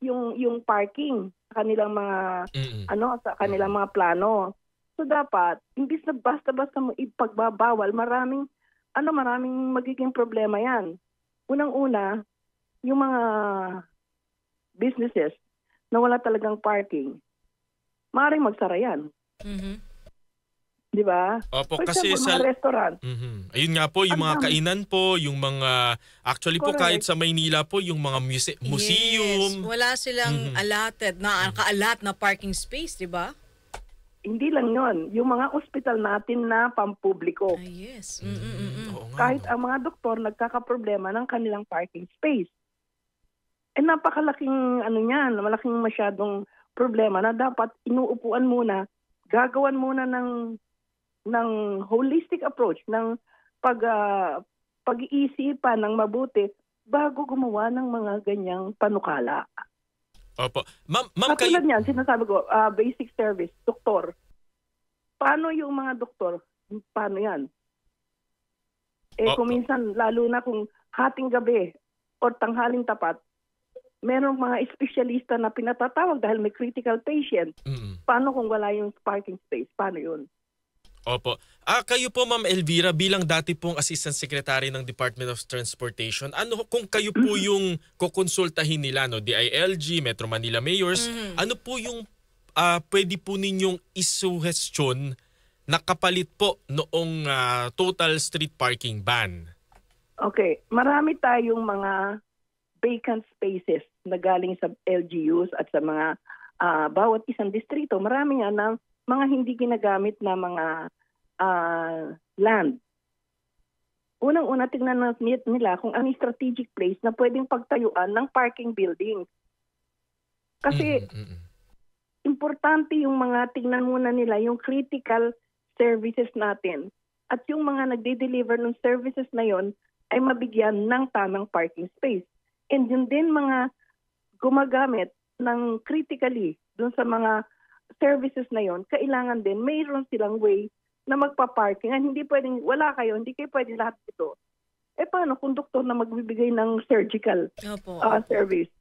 yung parking sa kanilang mga sa kanilang Mm. mga plano. So dapat imbis na basta-basta mo ipagbabawal, maraming magiging problema 'yan. Unang-una, yung mga businesses na wala talagang parking, maaaring magsara 'yan, Mhm. 'di ba? Opo, For kasi example, mga restaurant. Ayun nga po, yung Ang mga dami. kainan po, yung mga, actually po kahit Correct. sa Maynila po, yung mga Yes, museum. wala silang Mhm. allotted na kaalat na parking space, 'di ba? Hindi lang 'yon, yung mga ospital natin na pampubliko. Ah, yes. Oo nga, Kahit no? ang mga doktor nagkakaproblema ng kanilang parking space. Napakalaking malaking masyadong problema na dapat inuupuan muna, gagawan muna ng holistic approach ng pag-iisipan ng mabuti bago gumawa ng mga ganyang panukala. Opo. Ma'am, kayo... Katulad niyan, sinasabi ko, basic service, doktor. Paano yung mga doktor? Paano yan? Kung minsan, lalo na kung hating gabi o tanghaling tapat, merong mga espesyalista na pinatatawag dahil may critical patient. Paano kung wala yung parking space? Paano yun? Opo. Kayo po, Ma'am Elvira, bilang dati pong Assistant Secretary ng Department of Transportation, ano kung kayo po yung kukonsultahin nila, no, DILG, Metro Manila Mayors, ano po yung pwede po ninyong isuhestyon na kapalit po noong total street parking ban? Okay. Marami tayong mga vacant spaces na galing sa LGUs at sa mga bawat isang distrito. Marami nga ng mga hindi ginagamit na mga land. Unang-una, tingnan nila kung ano yung strategic place na pwedeng pagtayuan ng parking building. Kasi importante yung mga tingnan muna nila yung critical services natin. At yung mga nagde-deliver ng services na yon ay mabigyan ng tamang parking space. And yun din mga gumagamit ng critically dun sa mga services na yon, kailangan din mayroon silang way na magpa-parking. Hindi pwedeng, wala kayo, hindi kayo pwedeng lahat ito. Paano kung doktor na magbibigay ng surgical service?